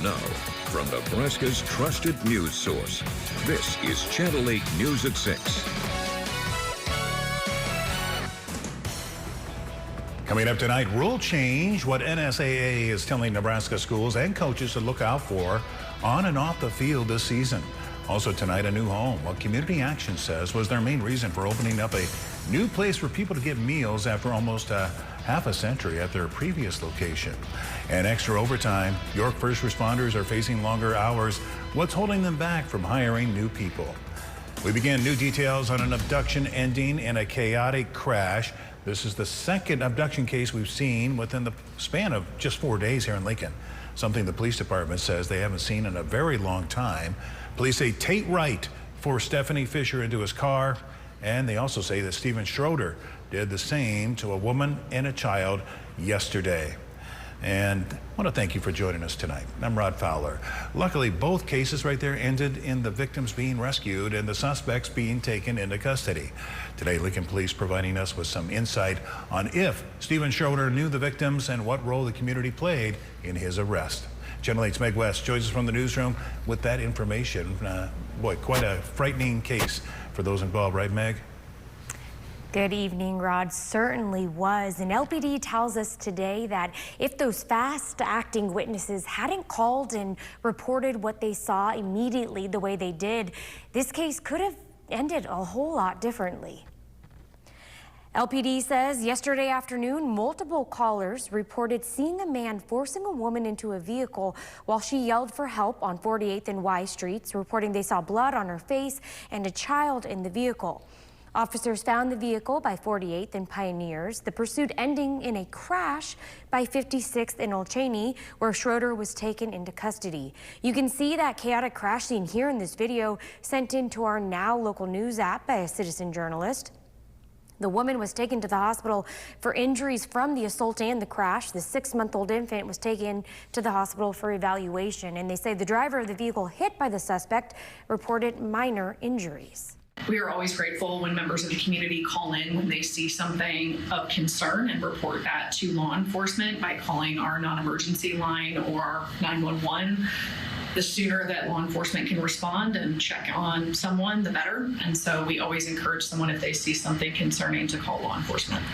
Now, from Nebraska's trusted news source, this is Channel 8 News at 6. Coming up tonight, rule change, what NSAA is telling Nebraska schools and coaches to look out for on and off the field this season. Also tonight, a new home. What Community Action says was their main reason for opening up a new place for people to get meals after almost half a century at their previous location. And extra overtime, York first responders are facing longer hours. What's holding them back from hiring new people? We begin new details on an abduction ending in a chaotic crash. This is the second abduction case we've seen within the span of just 4 days here in Lincoln. Something the police department says they haven't seen in a very long time. Police say Tate Wright forced Stephanie Fisher into his car, and they also say that Stephen Schroeder did the same to a woman and a child yesterday. And I want to thank you for joining us tonight. I'm Rod Fowler. Luckily, both cases right there ended in the victims being rescued and the suspects being taken into custody. Today, Lincoln Police providing us with some insight on if Stephen Schroeder knew the victims and what role the community played in his arrest. Channel 8's Meg West joins us from the newsroom with that information. Boy, quite a frightening case for those involved, right, Meg? Good evening, Rod. Certainly was. And LPD tells us today that if those fast-acting witnesses hadn't called and reported what they saw immediately the way they did, this case could have ended a whole lot differently. LPD says yesterday afternoon, multiple callers reported seeing a man forcing a woman into a vehicle while she yelled for help on 48th and Y Streets, reporting they saw blood on her face and a child in the vehicle. Officers found the vehicle by 48th and Pioneers, the pursuit ending in a crash by 56th and Old Cheney, where Schroeder was taken into custody. You can see that chaotic crash scene here in this video sent into our Now Local News app by a citizen journalist. The woman was taken to the hospital for injuries from the assault and the crash. The 6-month-old infant was taken to the hospital for evaluation, and they say the driver of the vehicle hit by the suspect reported minor injuries. We are always grateful when members of the community call in when they see something of concern and report that to law enforcement by calling our non-emergency line or 911. The sooner that law enforcement can respond and check on someone, the better. And so we always encourage someone, if they see something concerning, to call law enforcement.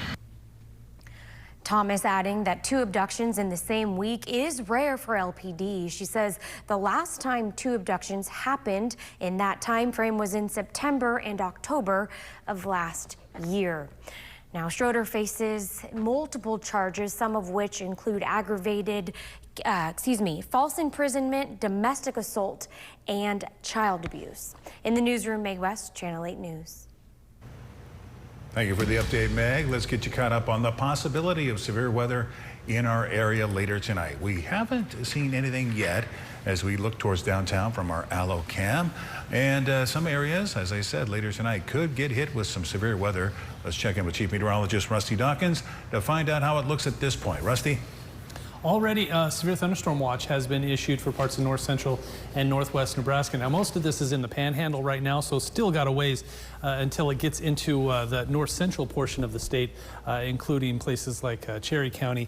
Thomas adding that 2 abductions in the same week is rare for LPD. She says the last time 2 abductions happened in that time frame was in September and October of last year. Now, Schroeder faces multiple charges, some of which include false imprisonment, domestic assault, and child abuse. In the newsroom, Meg West, Channel 8 News. Thank you for the update, Meg. Let's get you caught up on the possibility of severe weather in our area later tonight. We haven't seen anything yet as we look towards downtown from our Allo Cam. And some areas, as I said, later tonight could get hit with some severe weather. Let's check in with Chief Meteorologist Rusty Dawkins to find out how it looks at this point. Rusty? Already, a severe thunderstorm watch has been issued for parts of north central and northwest Nebraska. Now, most of this is in the Panhandle right now, so still got a ways until it gets into the north central portion of the state, including places like Cherry County,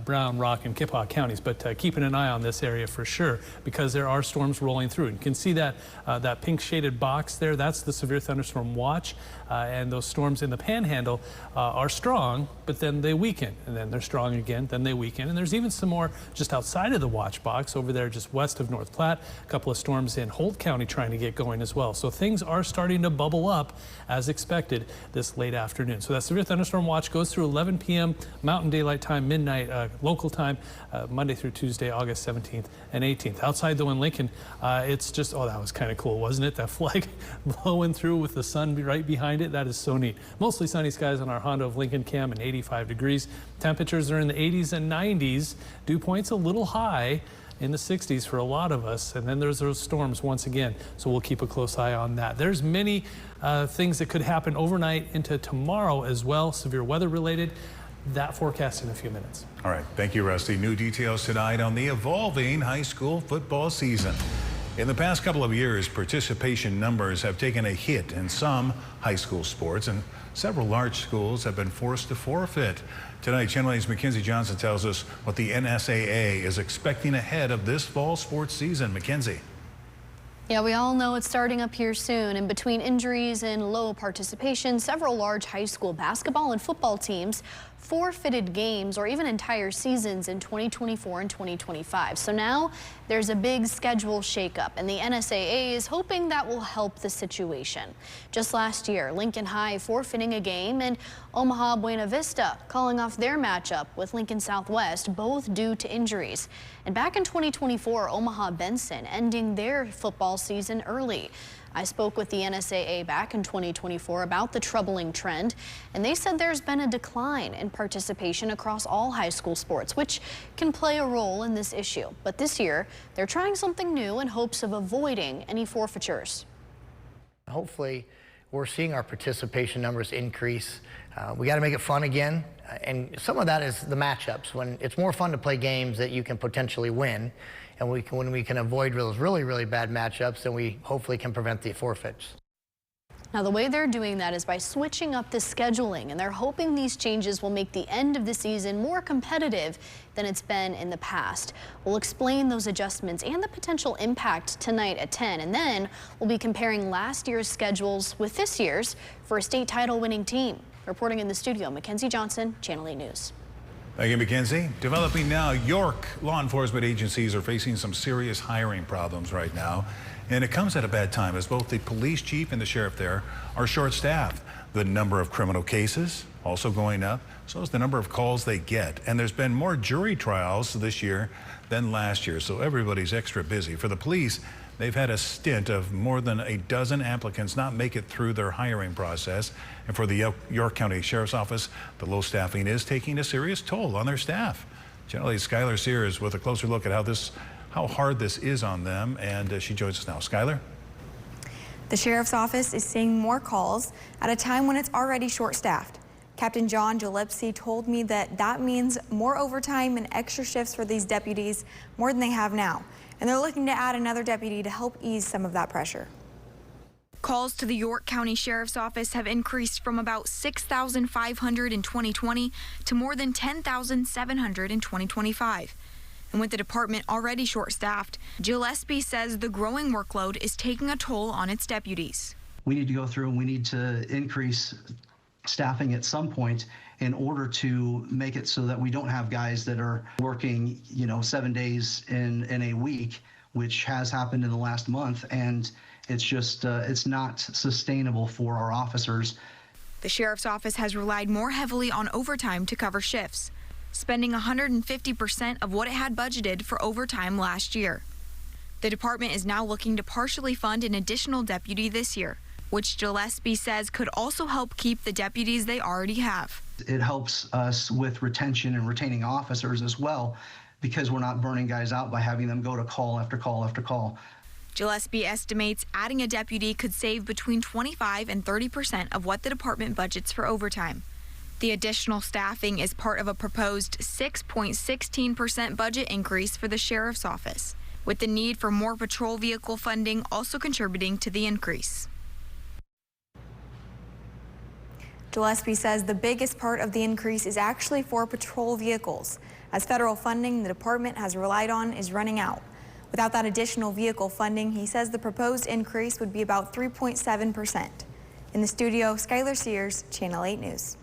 Brown, Rock, and Kippaw counties. But keeping an eye on this area for sure, because there are storms rolling through. You can see that that pink shaded box there. That's the severe thunderstorm watch, and those storms in the Panhandle are strong, but then they weaken, and then they're strong again, then they weaken, and there's even some more just outside of the watch box over there just west of North Platte. A couple of storms in Holt County trying to get going as well. So things are starting to bubble up as expected this late afternoon. So that severe thunderstorm watch goes through 11 p.m. Mountain Daylight Time, midnight local time, Monday through Tuesday, August 17th and 18th. Outside though in Lincoln, it's just, oh, that was kind of cool, wasn't it? That flag blowing through with the sun right behind it. That is so neat. Mostly sunny skies on our Honda of Lincoln Cam and 85 degrees. Temperatures are in the 80s and 90s. Dew points a little high in the 60s for a lot of us, and then there's those storms once again, so we'll keep a close eye on that. There's many things that could happen overnight into tomorrow as well, severe weather related. That forecast in a few minutes. All right, thank you, Rusty. New details tonight on the evolving high school football season. In the past couple of years, participation numbers have taken a hit in some high school sports, and several large schools have been forced to forfeit. Tonight, Channel 8's Mackenzie Johnson tells us what the NSAA is expecting ahead of this fall sports season. Mackenzie. Yeah, we all know it's starting up here soon, and between injuries and low participation, several large high school basketball and football teams forfeited games or even entire seasons in 2024 and 2025. So now there's a big schedule shakeup, and the NSAA is hoping that will help the situation. Just last year, Lincoln High forfeiting a game and Omaha Buena Vista calling off their matchup with Lincoln Southwest, both due to injuries. And back in 2024, Omaha Benson ending their football season early. I spoke with the NSAA back in 2024 about the troubling trend, and they said there's been a decline in participation across all high school sports, which can play a role in this issue. But this year, they're trying something new in hopes of avoiding any forfeitures. Hopefully, we're seeing our participation numbers increase. We got to make it fun again, and some of that is the matchups. When it's more fun to play games that you can potentially win, and when we can avoid those really bad matchups, then we hopefully can prevent the forfeits. Now, the way they're doing that is by switching up the scheduling, and they're hoping these changes will make the end of the season more competitive than it's been in the past. We'll explain those adjustments and the potential impact tonight at 10, and then we'll be comparing last year's schedules with this year's for a state title winning team. Reporting in the studio, Mackenzie Johnson, Channel 8 News. Thank you, Mackenzie. Developing now, York law enforcement agencies are facing some serious hiring problems right now. And it comes at a bad time as both the police chief and the sheriff there are short-staffed. The number of criminal cases also going up, so is the number of calls they get. And there's been more jury trials this year than last year, so everybody's extra busy. For the police, they've had a stint of more than a dozen applicants not make it through their hiring process. And for the York County Sheriff's Office, the low staffing is taking a serious toll on their staff. Channel 8's Skylar Sears with a closer look at how hard this is on them, and she joins us now. Skylar? The Sheriff's Office is seeing more calls at a time when it's already short-staffed. Captain John Gillespie told me that means more overtime and extra shifts for these deputies, more than they have now. And they're looking to add another deputy to help ease some of that pressure. Calls to the York County Sheriff's Office have increased from about 6,500 in 2020 to more than 10,700 in 2025. And with the department already short-staffed, Gillespie says the growing workload is taking a toll on its deputies. We need to go through and we need to increase staffing at some point in order to make it so that we don't have guys that are working, 7 days in a week, which has happened in the last month, and it's just it's not sustainable for our officers. The sheriff's office has relied more heavily on overtime to cover shifts, spending 150% of what it had budgeted for overtime last year. The department is now looking to partially fund an additional deputy this year, which Gillespie says could also help keep the deputies they already have. It helps us with retention and retaining officers as well, because we're not burning guys out by having them go to call after call after call. Gillespie estimates adding a deputy could save between 25% and 30% of what the department budgets for overtime. The additional staffing is part of a proposed 6.16% budget increase for the sheriff's office, with the need for more patrol vehicle funding also contributing to the increase. Gillespie says the biggest part of the increase is actually for patrol vehicles, as federal funding the department has relied on is running out. Without that additional vehicle funding, he says the proposed increase would be about 3.7%. In the studio, Skylar Sears, Channel 8 News.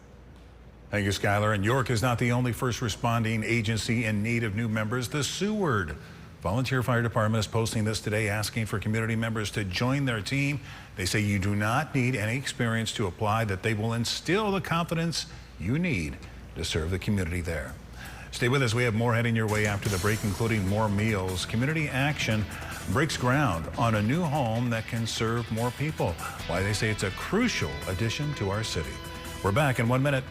Thank you, Skylar. And York is not the only first responding agency in need of new members. The Seward Volunteer Fire Department is posting this today, asking for community members to join their team. They say you do not need any experience to apply, that they will instill the confidence you need to serve the community there. Stay with us. We have more heading your way after the break, including more meals. Community Action breaks ground on a new home that can serve more people. Why they say it's a crucial addition to our city. We're back in 1 minute.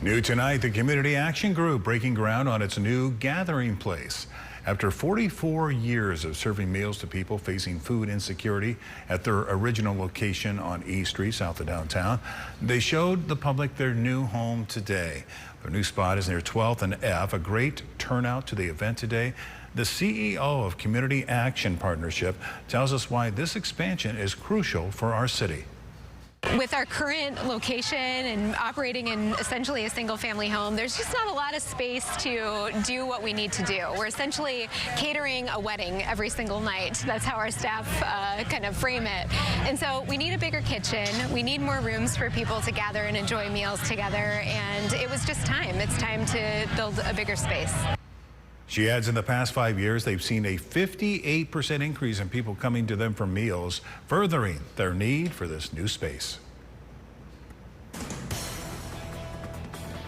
New tonight, the Community Action Group breaking ground on its new gathering place. After 44 years of serving meals to people facing food insecurity at their original location on E Street, south of downtown, they showed the public their new home today. Their new spot is near 12th and F. A great turnout to the event today. The CEO of Community Action Partnership tells us why this expansion is crucial for our city. With our current location and operating in essentially a single-family home, there's just not a lot of space to do what we need to do. We're essentially catering a wedding every single night. That's how our staff kind of frame it. And so we need a bigger kitchen. We need more rooms for people to gather and enjoy meals together. And it was just time. It's time to build a bigger space. She adds in the past 5 years, they've seen a 58% increase in people coming to them for meals, furthering their need for this new space.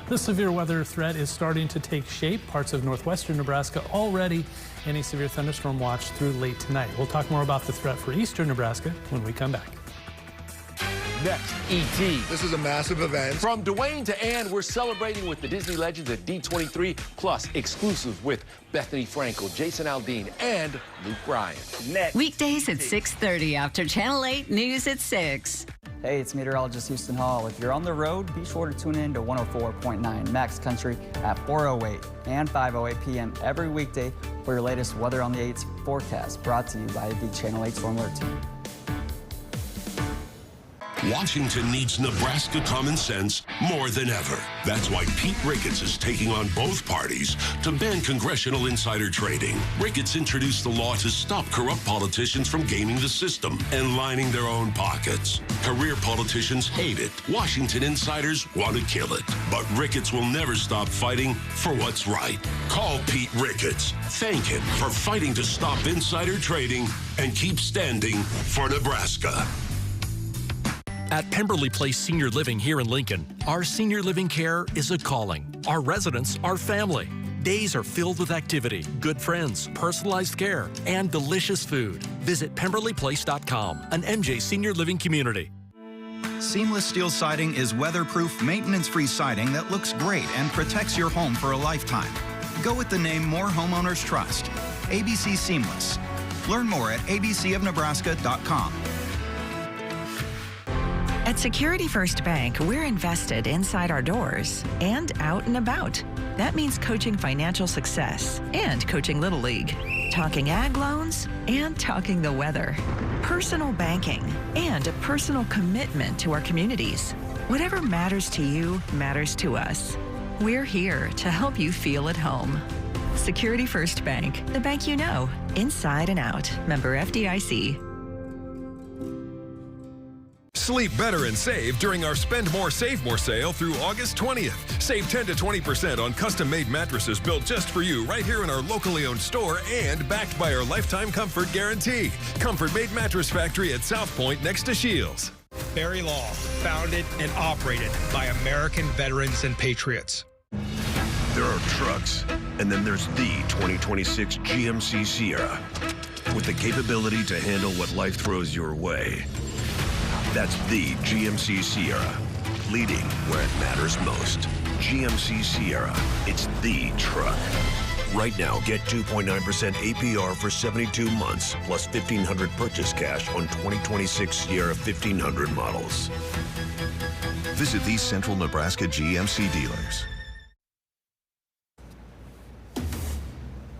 The severe weather threat is starting to take shape. Parts of northwestern Nebraska already in a severe thunderstorm watch through late tonight. We'll talk more about the threat for eastern Nebraska when we come back. Next, E.T. This is a massive event. From Dwayne to Ann, we're celebrating with the Disney Legends at D23, plus exclusives with Bethany Frankel, Jason Aldean, and Luke Bryan. Next. Weekdays at 6:30 after Channel 8 News at 6. Hey, it's meteorologist Houston Hall. If you're on the road, be sure to tune in to 104.9 Max Country at 4:08 and 5:08 p.m. every weekday for your latest Weather on the 8's forecast, brought to you by the Channel 8 Storm Alert Team. Washington needs Nebraska common sense more than ever. That's why Pete Ricketts is taking on both parties to ban congressional insider trading. Ricketts introduced the law to stop corrupt politicians from gaming the system and lining their own pockets. Career politicians hate it. Washington insiders want to kill it. But Ricketts will never stop fighting for what's right. Call Pete Ricketts. Thank him for fighting to stop insider trading and keep standing for Nebraska. At Pemberley Place Senior Living here in Lincoln, our senior living care is a calling. Our residents are family. Days are filled with activity, good friends, personalized care, and delicious food. Visit PemberleyPlace.com, an MJ Senior Living community. Seamless steel siding is weatherproof, maintenance-free siding that looks great and protects your home for a lifetime. Go with the name more homeowners trust. ABC Seamless. Learn more at abcofnebraska.com. At Security First Bank, we're invested inside our doors and out and about. That means coaching financial success and coaching Little League, talking ag loans and talking the weather, personal banking, and a personal commitment to our communities. Whatever matters to you matters to us. We're here to help you feel at home. Security First Bank, the bank you know, inside and out. Member FDIC. Sleep better and save during our Spend More, Save More sale through August 20th. Save 10 to 20% on custom-made mattresses built just for you right here in our locally owned store and backed by our lifetime comfort guarantee. Comfort Made Mattress Factory at South Point next to Shields. Berry Law, founded and operated by American veterans and patriots. There are trucks, and then there's the 2026 GMC Sierra with the capability to handle what life throws your way. That's the GMC Sierra, leading where it matters most. GMC Sierra, it's the truck. Right now, get 2.9% APR for 72 months, plus $1,500 purchase cash on 2026 Sierra 1500 models. Visit these Central Nebraska GMC dealers.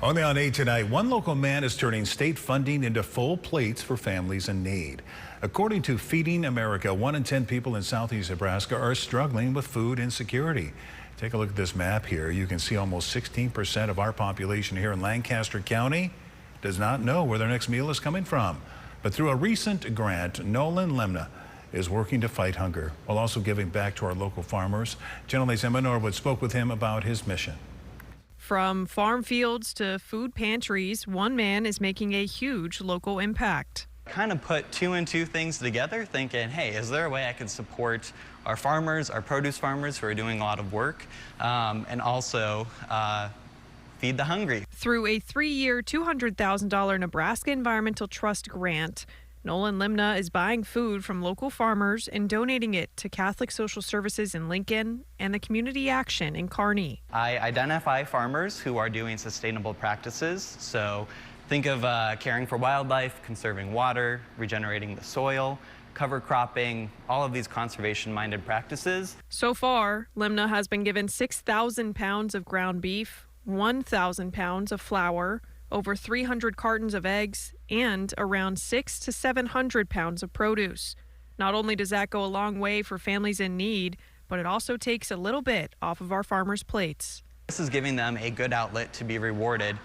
Only on 8 tonight, one local man is turning state funding into full plates for families in need. According to Feeding America, 1 in 10 people in southeast Nebraska are struggling with food insecurity. Take a look at this map here. You can see almost 16% of our population here in Lancaster County does not know where their next meal is coming from. But through a recent grant, Nolan Lemna is working to fight hunger while also giving back to our local farmers. Channel 8's Emma Norwood spoke with him about his mission. From farm fields to food pantries, one man is making a huge local impact. Kind of put 2 and 2 things together, thinking, hey, is there a way I can support our farmers, our produce farmers who are doing a lot of work, and also feed the hungry. Through a 3-year, $200,000 Nebraska Environmental Trust grant, Nolan Limna is buying food from local farmers and donating it to Catholic Social Services in Lincoln and the Community Action in Kearney. I identify farmers who are doing sustainable practices. So think of caring for wildlife, conserving water, regenerating the soil, cover cropping, all of these conservation-minded practices. So far, Limna has been given 6,000 pounds of ground beef, 1,000 pounds of flour, over 300 cartons of eggs, and around 600 to 700 pounds of produce. Not only does that go a long way for families in need, but it also takes a little bit off of our farmers' plates. This is giving them a good outlet to be rewarded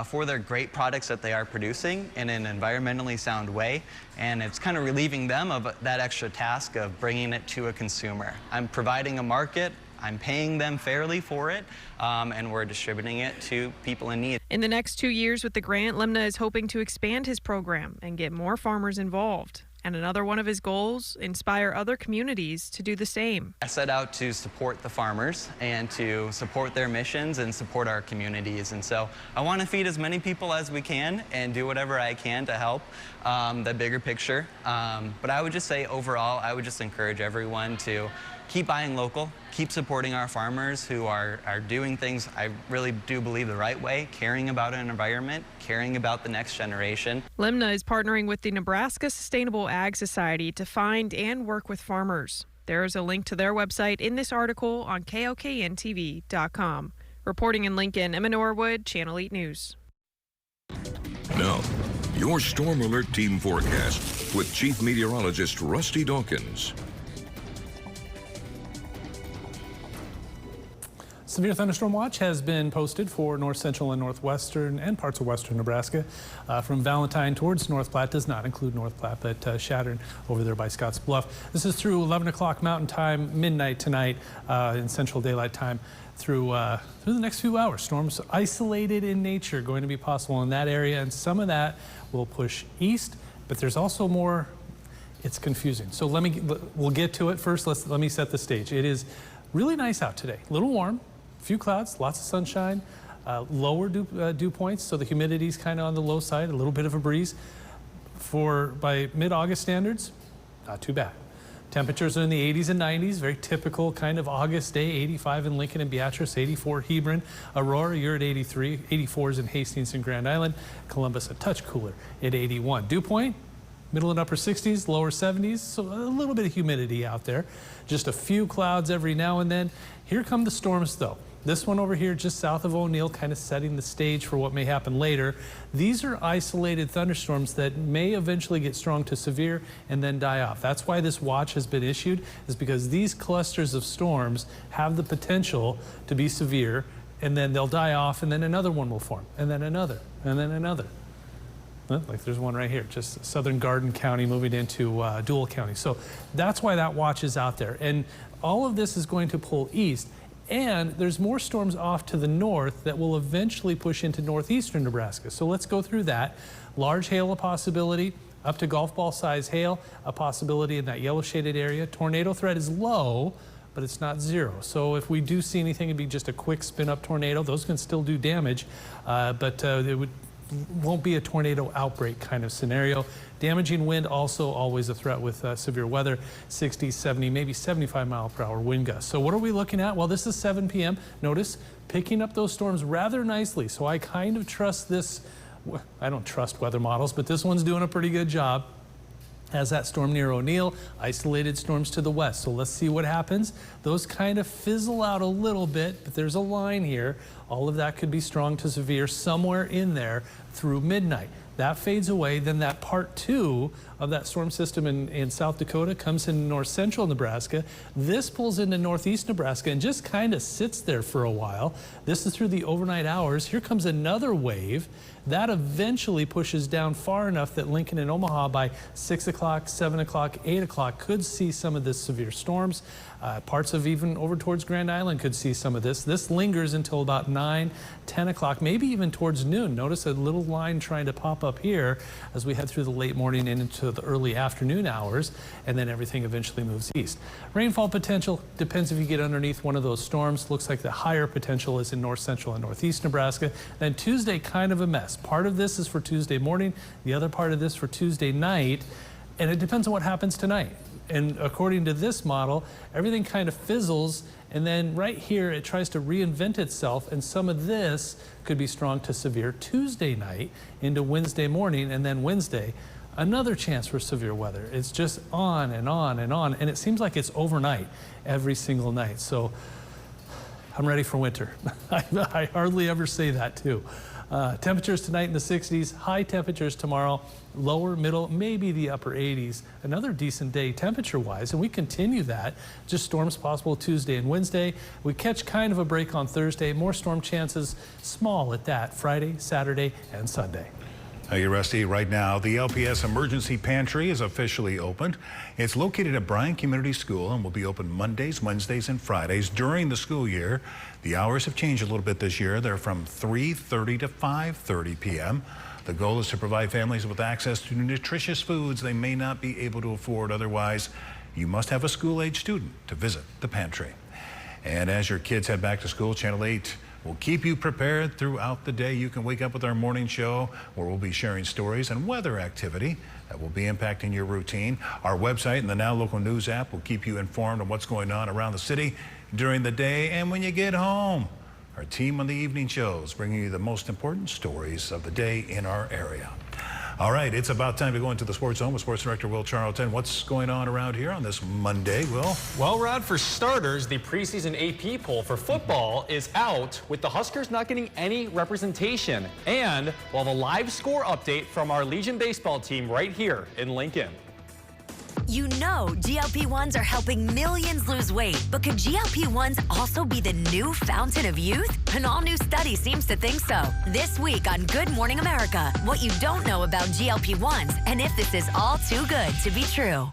for their great products that they are producing in an environmentally sound way, and it's kind of relieving them of that extra task of bringing it to a consumer. I'm providing a market, I'm paying them fairly for it, and we're distributing it to people in need. In the next 2 years with the grant, Limna is hoping to expand his program and get more farmers involved. And another one of his goals, inspire other communities to do the same. I set out to support the farmers and to support their missions and support our communities. And so I want to feed as many people as we can and do whatever I can to help the bigger picture. But I would just say overall, I would just encourage everyone to keep buying local, keep supporting our farmers who are doing things, I really do believe, the right way, caring about an environment, caring about the next generation. Limna is partnering with the Nebraska Sustainable Ag Society to find and work with farmers. There is a link to their website in this article on KOKNTV.com. Reporting in Lincoln, Emma Norwood, Channel 8 News. Now, your Storm Alert Team forecast with Chief Meteorologist Rusty Dawkins. Severe thunderstorm watch has been posted for north central and northwestern and parts of western Nebraska. From Valentine towards North Platte, does not include North Platte, but Shattern over there by Scotts Bluff. This is through 11 o'clock Mountain Time, midnight tonight in Central Daylight Time through the next few hours. Storms isolated in nature going to be possible in that area, and some of that will push east, but there's also more. It's confusing. So we'll get to it first. Let me set the stage. It is really nice out today, a little warm. Few clouds, lots of sunshine, lower dew points, so the humidity's kind of on the low side, a little bit of a breeze. By mid-August standards, not too bad. Temperatures are in the 80s and 90s, very typical kind of August day, 85 in Lincoln and Beatrice, 84 Hebron, Aurora, you're at 83, 84s in Hastings and Grand Island, Columbus a touch cooler at 81. Dew point, middle and upper 60s, lower 70s, so a little bit of humidity out there. Just a few clouds every now and then. Here come the storms though. This one over here just south of O'Neill, kind of setting the stage for what may happen later. These are isolated thunderstorms that may eventually get strong to severe and then die off. That's why this watch has been issued, is because these clusters of storms have the potential to be severe, and then they'll die off, and then another one will form, and then another, and then another. Like there's one right here, just Southern Garden County moving into Dual County. So that's why that watch is out there. And all of this is going to pull east. And there's more storms off to the north that will eventually push into northeastern Nebraska. So let's go through that. Large hail a possibility, up to golf ball size hail, a possibility in that yellow shaded area. Tornado threat is low, but it's not zero. So if we do see anything, it'd be just a quick spin up tornado. Those can still do damage, but it won't be a tornado outbreak kind of scenario. Damaging wind also always a threat with severe weather, 60, 70, maybe 75 mile per hour wind gusts. So what are we looking at? Well, this is 7 p.m. Notice picking up those storms rather nicely. So I kind of trust this. I don't trust weather models, but this one's doing a pretty good job. Has that storm near O'Neill, isolated storms to the west. So let's see what happens. Those kind of fizzle out a little bit, but there's a line here. All of that could be strong to severe somewhere in there through midnight. That fades away, then that part 2 of that storm system in South Dakota comes into north central Nebraska. This pulls into northeast Nebraska and just kind of sits there for a while. This is through the overnight hours. Here comes another wave. That eventually pushes down far enough that Lincoln and Omaha by 6 o'clock, 7 o'clock, 8 o'clock could see some of this severe storms. Parts of even over towards Grand Island could see some of this. This lingers until about 9, 10 o'clock, maybe even towards noon. Notice a little line trying to pop up here as we head through the late morning and into the early afternoon hours, and then everything eventually moves east. Rainfall potential depends if you get underneath one of those storms. Looks like the higher potential is in north central and northeast Nebraska. Then Tuesday, kind of a mess. Part of this is for Tuesday morning. The other part of this for Tuesday night. And it depends on what happens tonight. And according to this model, everything kind of fizzles, and then right here it tries to reinvent itself, and some of this could be strong to severe Tuesday night into Wednesday morning, and then Wednesday, another chance for severe weather. It's just on and on and on, and it seems like it's overnight every single night. So I'm ready for winter. I hardly ever say that too. Temperatures tonight in the 60s, high temperatures tomorrow, lower, middle, maybe the upper 80s. Another decent day temperature-wise, and we continue that. Just storms possible Tuesday and Wednesday. We catch kind of a break on Thursday. More storm chances, small at that, Friday, Saturday, and Sunday. Hey, Rusty, right now, the LPS Emergency Pantry is officially opened. It's located at Bryan Community School and will be open Mondays, Wednesdays, and Fridays during the school year. The hours have changed a little bit this year. They're from 3:30 to 5:30 p.m. The goal is to provide families with access to nutritious foods they may not be able to afford otherwise. You must have a school-age student to visit the pantry. And as your kids head back to school, Channel 8 will keep you prepared throughout the day. You can wake up with our morning show where we'll be sharing stories and weather activity that will be impacting your routine. Our website and the Now Local News app will keep you informed on what's going on around the city during the day and when you get home. Our team on the evening shows bringing you the most important stories of the day in our area. All right, it's about time to go into the Sports Zone with Sports Director Will Charlton. What's going on around here on this Monday, Will? Well, Rod, for starters, the preseason AP poll for football is out, with the Huskers not getting any representation. And we'll have a live score update from our Legion baseball team right here in Lincoln. You know GLP-1s are helping millions lose weight, but could GLP-1s also be the new fountain of youth? An all-new study seems to think so. This week on Good Morning America, what you don't know about GLP-1s and if this is all too good to be true.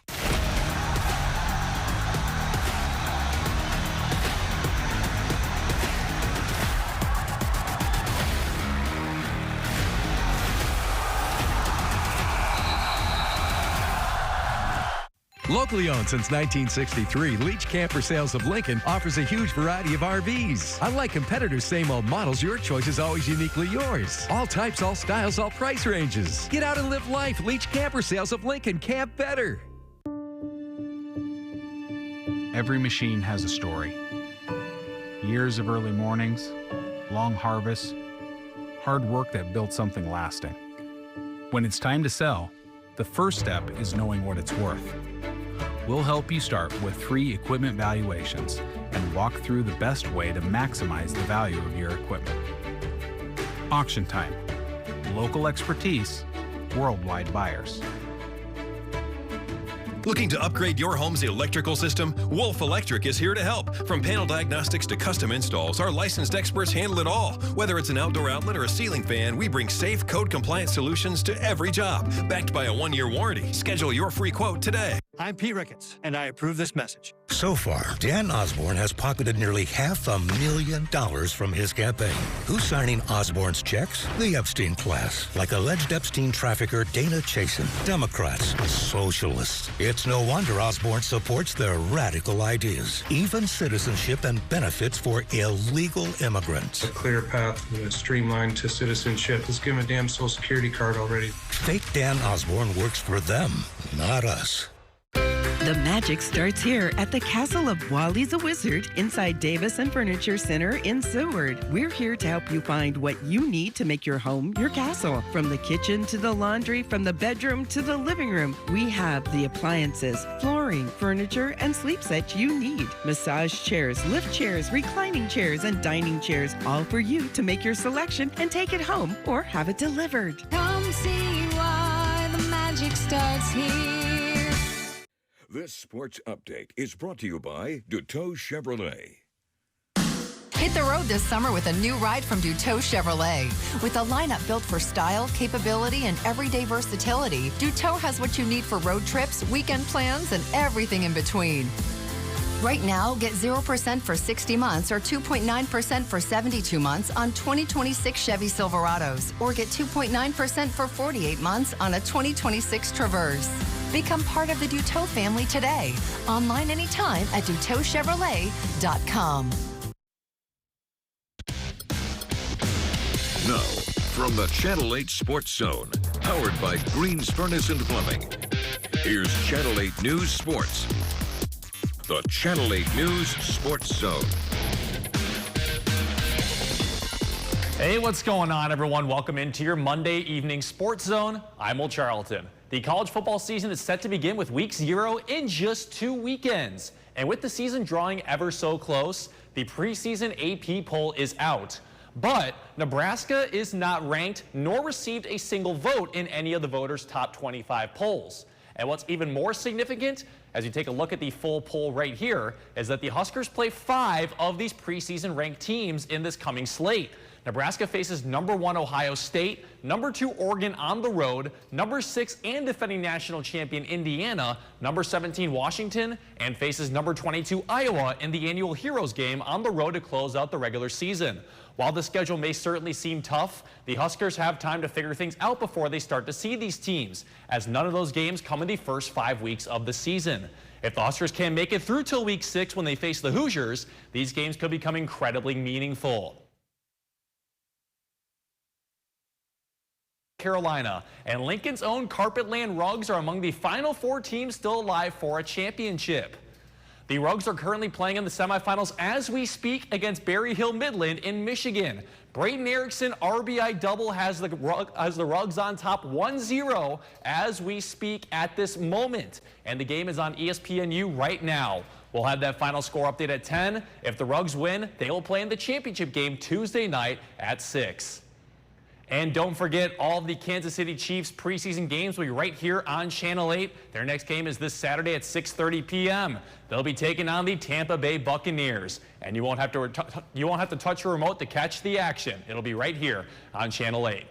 Locally owned since 1963, Leach Camper Sales of Lincoln offers a huge variety of RVs. Unlike competitors' same old models, your choice is always uniquely yours. All types, all styles, all price ranges. Get out and live life. Leach Camper Sales of Lincoln. Camp better. Every machine has a story. Years of early mornings, long harvests, hard work that built something lasting. When it's time to sell, the first step is knowing what it's worth. We'll help you start with free equipment valuations and walk through the best way to maximize the value of your equipment. Auction Time. Local expertise, worldwide buyers. Looking to upgrade your home's electrical system? Wolf Electric is here to help. From panel diagnostics to custom installs, our licensed experts handle it all. Whether it's an outdoor outlet or a ceiling fan, we bring safe, code-compliant solutions to every job. Backed by a 1-year warranty. Schedule your free quote today. I'm Pete Ricketts, and I approve this message. So far, Dan Osborne has pocketed nearly $500,000 from his campaign. Who's signing Osborne's checks? The Epstein class, like alleged Epstein trafficker Dana Chasen. Democrats, socialists. It's no wonder Osborne supports their radical ideas, even citizenship and benefits for illegal immigrants. A clear path and a streamline to citizenship. Let's give him a damn Social Security card already. Fake Dan Osborne works for them, not us. The magic starts here at the Castle of Wally the Wizard inside Davis and Furniture Center in Seward. We're here to help you find what you need to make your home your castle. From the kitchen to the laundry, from the bedroom to the living room, we have the appliances, flooring, furniture, and sleep sets you need. Massage chairs, lift chairs, reclining chairs, and dining chairs, all for you to make your selection and take it home or have it delivered. Come see why the magic starts here. This sports update is brought to you by Duteau Chevrolet. Hit the road this summer with a new ride from Duteau Chevrolet. With a lineup built for style, capability, and everyday versatility, Duteau has what you need for road trips, weekend plans, and everything in between. Right now, get 0% for 60 months or 2.9% for 72 months on 2026 Chevy Silverados, or get 2.9% for 48 months on a 2026 Traverse. Become part of the Duteau family today. Online anytime at DuteauChevrolet.com. Now, from the Channel 8 Sports Zone, powered by Greens Furnace and Plumbing, Here's Channel 8 News Sports. The Channel 8 News Sports Zone. Hey, what's going on, everyone? Welcome into your Monday evening Sports Zone. I'm Will Charlton. The college football season is set to begin with week 0 in just 2 weekends. And with the season drawing ever so close, the preseason AP poll is out. But Nebraska is not ranked nor received a single vote in any of the voters' top 25 polls. And what's even more significant, as you take a look at the full poll right here, is that the Huskers play 5 of these preseason ranked teams in this coming slate. Nebraska faces number 1 Ohio State, number 2 Oregon on the road, number 6 and defending national champion Indiana, number 17 Washington, and faces number 22 Iowa in the annual Heroes game on the road to close out the regular season. While the schedule may certainly seem tough, the Huskers have time to figure things out before they start to see these teams, as none of those games come in the first 5 weeks of the season. If the Huskers can make it through till week 6 when they face the Hoosiers, these games could become incredibly meaningful. Carolina and Lincoln's own Carpetland Rugs are among the final 4 teams still alive for a championship. The Rugs are currently playing in the semifinals as we speak against Berry Hill Midland in Michigan. Brayton Erickson RBI double has the Rugs on top 1-0 as we speak at this moment. And the game is on ESPNU right now. We'll have that final score update at 10. If the Rugs win, they will play in the championship game Tuesday night at 6. And don't forget, all of the Kansas City Chiefs preseason games will be right here on Channel 8. Their next game is this Saturday at 6:30 p.m. They'll be taking on the Tampa Bay Buccaneers. And you won't have to touch your remote to catch the action. It'll be right here on Channel 8.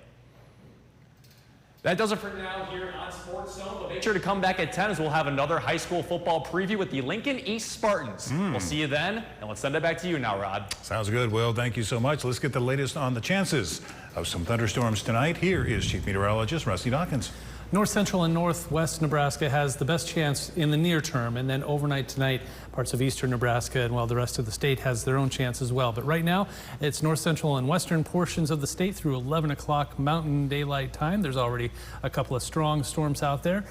That does it for now here on Sports Zone. But make sure to come back at 10 as we'll have another high school football preview with the Lincoln East Spartans. We'll see you then, and let's send it back to you now, Rod. Sounds good, Will. Thank you so much. Let's get the latest on the chances of some thunderstorms tonight. Here is Chief Meteorologist Rusty Dawkins. North Central and Northwest Nebraska has the best chance in the near term, and then overnight tonight, parts of eastern Nebraska and the rest of the state has their own chance as well. But right now, it's North Central and western portions of the state through 11 o'clock Mountain Daylight Time. There's already a couple of strong storms out there.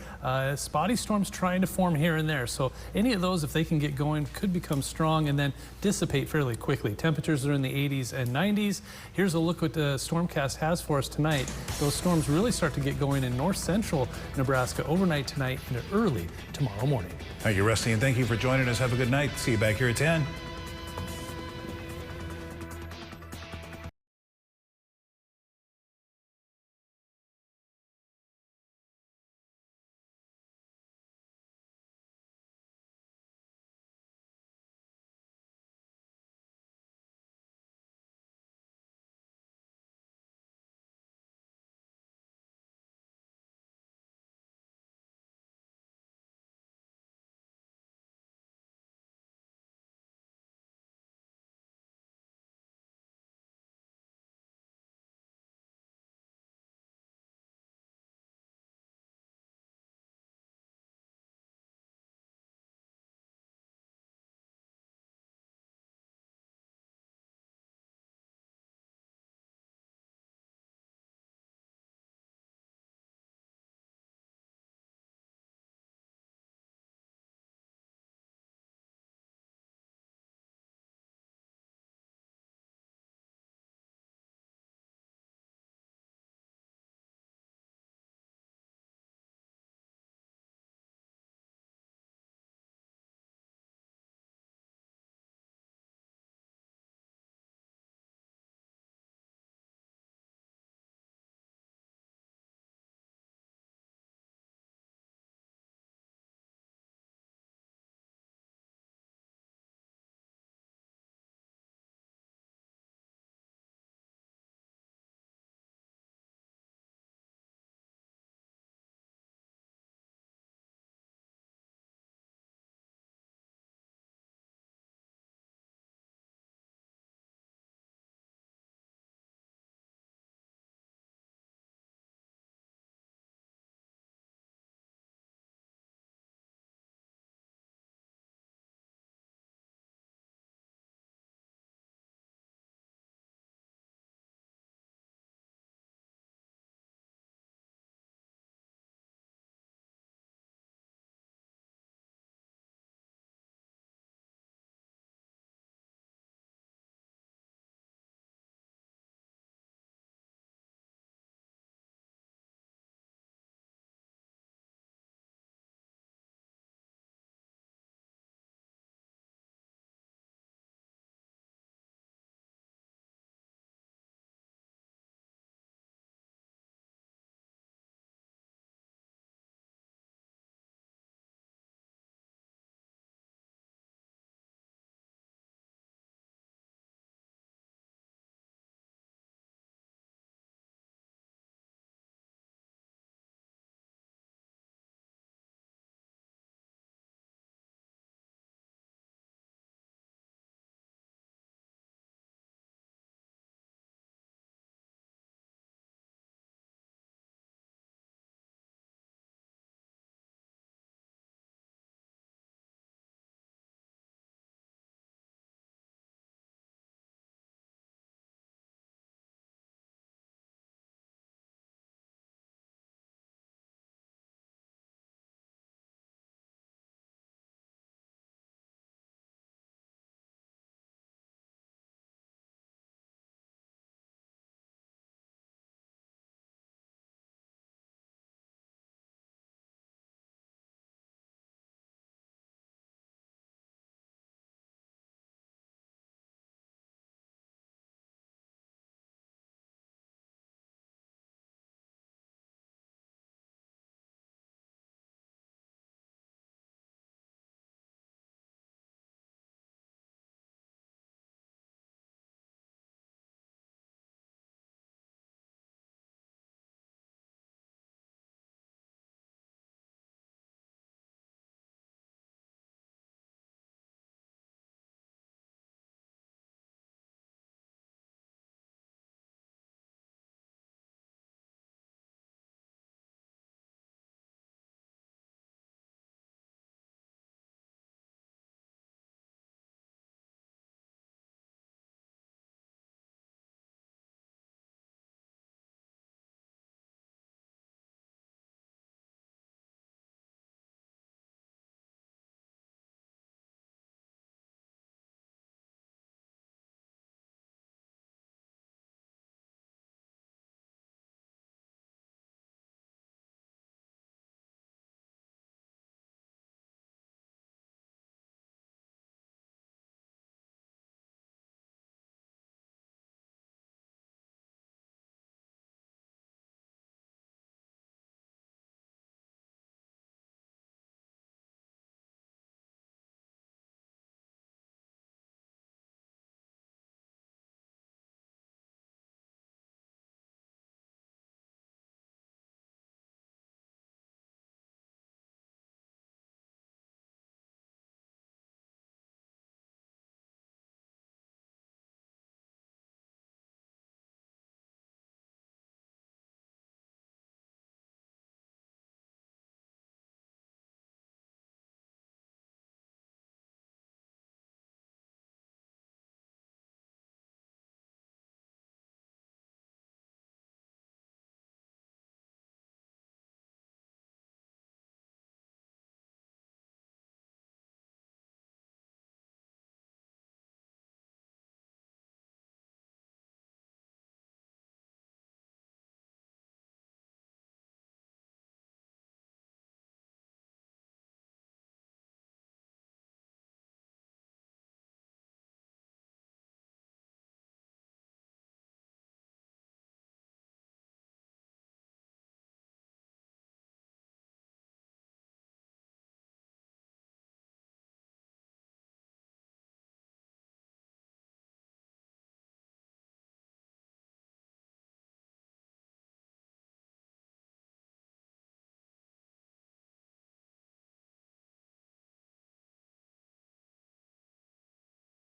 Spotty storms trying to form here and there. So any of those, if they can get going, could become strong and then dissipate fairly quickly. Temperatures are in the 80s and 90s. Here's a look what the Stormcast has for us tonight. Those storms really start to get going in North Central Nebraska overnight tonight and early tomorrow morning. Thank you, Rusty, and thank you for joining us. Have a good night. See you back here at 10.